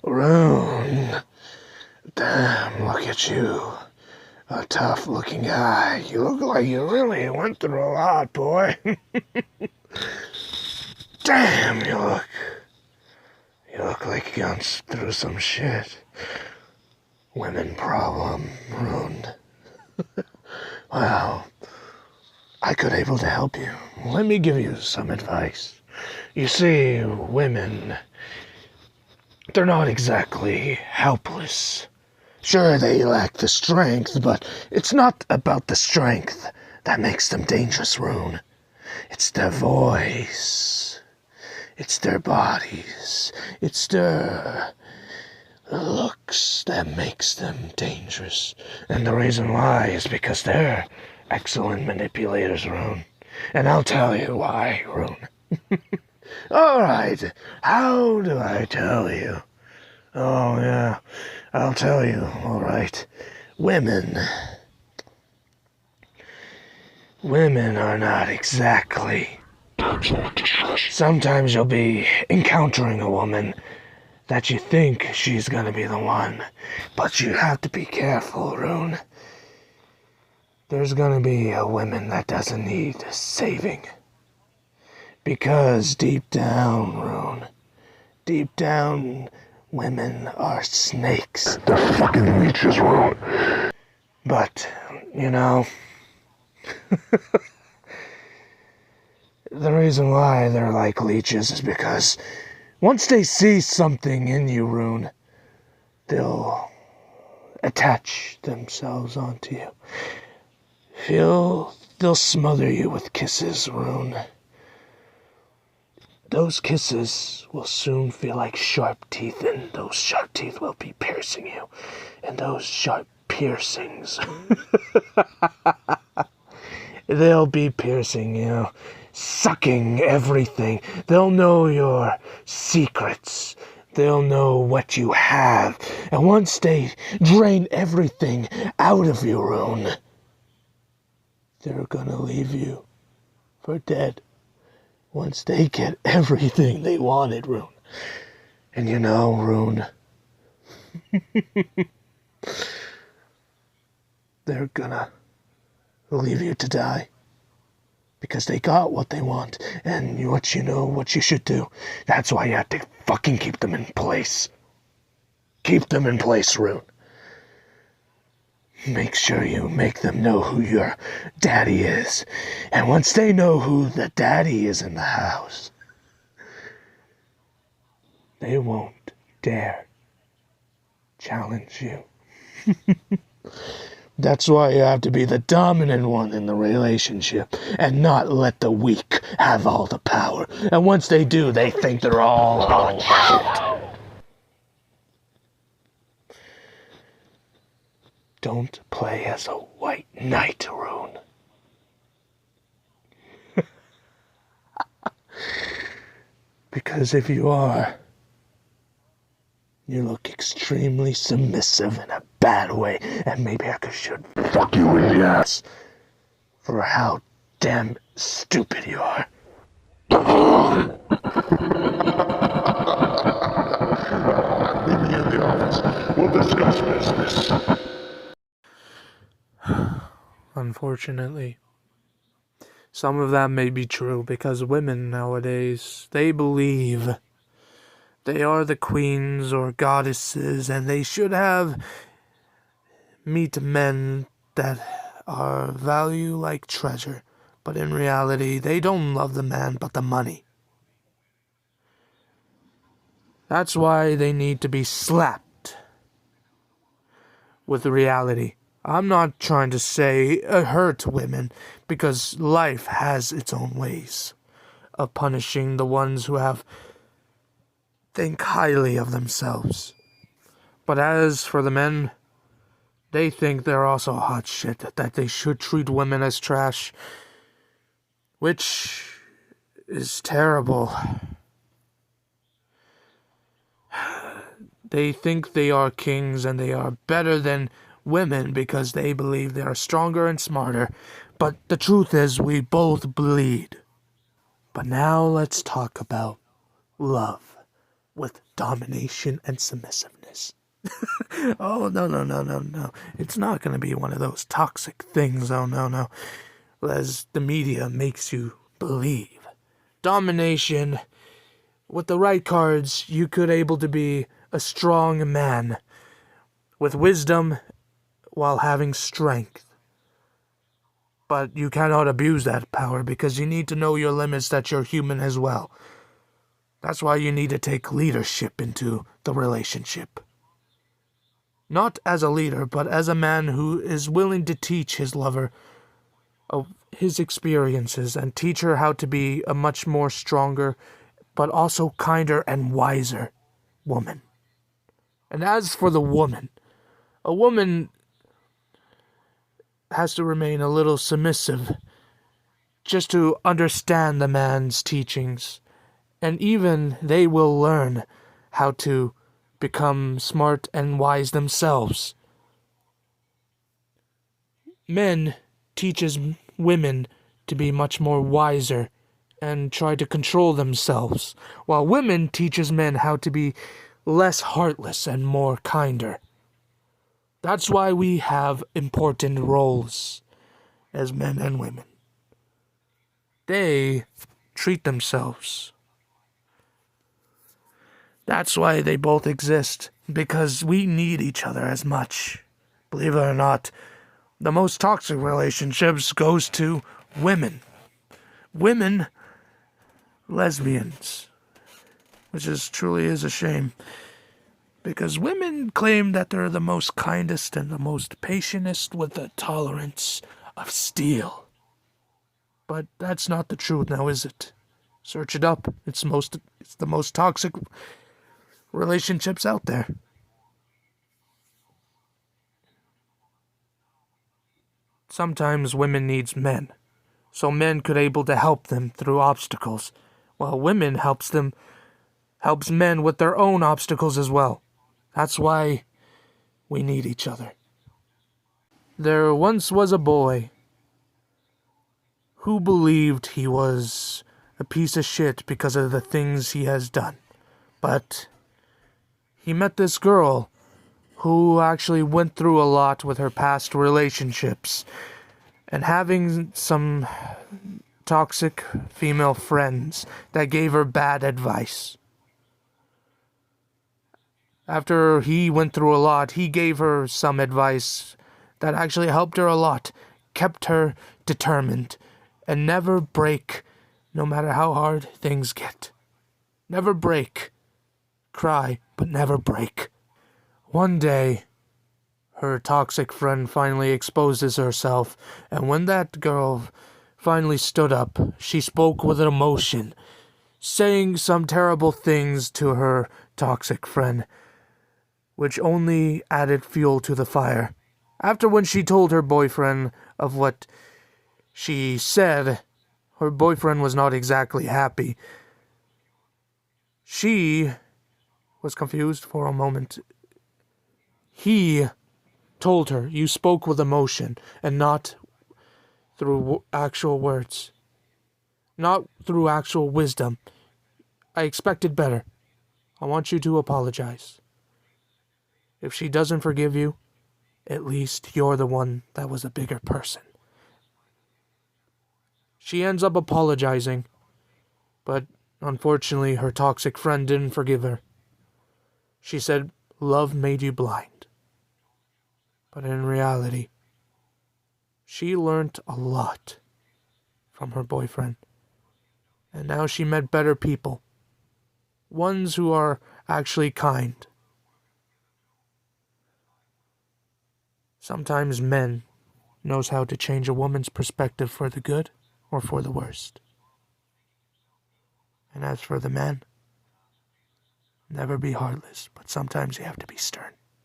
Rune, damn, look at you. A tough-looking guy. You look like you really went through a lot, boy. Damn, you look like you gone through some shit. Women problem, Rune. Well, I could able to help you. Let me give you some advice. You see, women, they're not exactly helpless. Sure, they lack the strength, but it's not about the strength that makes them dangerous, Rune. It's their voice. It's their bodies. It's their looks that makes them dangerous. And the reason why is because they're excellent manipulators, Rune. And I'll tell you why, Rune. Alright, how do I tell you? Oh, yeah, I'll tell you, alright. Women are not exactly. Sometimes you'll be encountering a woman that you think she's gonna be the one, but you have to be careful, Rune. There's gonna be a woman that doesn't need saving. Because deep down, Rune, deep down, women are snakes. They're fucking leeches, Rune. But, you know, the reason why they're like leeches is because once they see something in you, Rune, they'll attach themselves onto you. They'll smother you with kisses, Rune. Those kisses will soon feel like sharp teeth, and those sharp teeth will be piercing you. And those sharp piercings, they'll be piercing you, sucking everything. They'll know your secrets. They'll know what you have. And once they drain everything out of you, Rune, they're gonna leave you for dead. Once they get everything they wanted, Rune. And you know, Rune, they're gonna leave you to die. Because they got what they want. And what you should do. That's why you have to fucking keep them in place. Keep them in place, Rune. Make sure you make them know who your daddy is. And once they know who the daddy is in the house, they won't dare challenge you. That's why you have to be the dominant one in the relationship and not let the weak have all the power. And once they do, they think they're all shit. Don't play as a white knight, Rune. Because if you are, you look extremely submissive in a bad way, and maybe I should fuck you in the ass for how damn stupid you are. Meet me in the office. We'll discuss business. Unfortunately, some of that may be true because women nowadays, they believe they are the queens or goddesses and they should meet men that are value like treasure. But in reality, they don't love the man but the money. That's why they need to be slapped with reality. I'm not trying to say hurt women, because life has its own ways of punishing the ones who think highly of themselves. But as for the men, they think they're also hot shit, that they should treat women as trash, which is terrible. They think they are kings and they are better than women because they believe they are stronger and smarter. But the truth is, we both bleed. But now let's talk about love with domination and submissiveness. Oh, no, no, no, no, no. It's not going to be one of those toxic things. Oh, no, no. As the media makes you believe. Domination, with the right cards, you could able to be a strong man with wisdom while having strength. But you cannot abuse that power because you need to know your limits that you're human as well. That's why you need to take leadership into the relationship. Not as a leader, but as a man who is willing to teach his lover of his experiences and teach her how to be a much more stronger, but also kinder and wiser woman. And as for the woman, a woman has to remain a little submissive just to understand the man's teachings. And even they will learn how to become smart and wise themselves. Men teaches women to be much more wiser and try to control themselves, while women teaches men how to be less heartless and more kinder. That's why we have important roles as men and women. They treat themselves. That's why they both exist, because we need each other as much. Believe it or not, the most toxic relationships goes to women. Women, lesbians, which truly is a shame. Because women claim that they're the most kindest and the most patientest with the tolerance of steel. But that's not the truth now, is it? Search it up. It's the most toxic relationships out there. Sometimes women needs men, so men could able to help them through obstacles, while women helps men with their own obstacles as well. That's why we need each other. There once was a boy who believed he was a piece of shit because of the things he has done. But he met this girl who actually went through a lot with her past relationships and having some toxic female friends that gave her bad advice. After he went through a lot, he gave her some advice that actually helped her a lot, kept her determined, and never break, no matter how hard things get. Never break. Cry, but never break. One day, her toxic friend finally exposes herself, and when that girl finally stood up, she spoke with emotion, saying some terrible things to her toxic friend, which only added fuel to the fire. After when she told her boyfriend of what she said, her boyfriend was not exactly happy. She was confused for a moment. He told her, "You spoke with emotion and not through actual words. Not through actual wisdom. I expected better. I want you to apologize. If she doesn't forgive you, at least you're the one that was a bigger person." She ends up apologizing, but unfortunately her toxic friend didn't forgive her. She said, "Love made you blind." But in reality, she learned a lot from her boyfriend. And now she met better people. Ones who are actually kind. Sometimes men knows how to change a woman's perspective for the good or for the worst. And as for the man, never be heartless, but sometimes you have to be stern.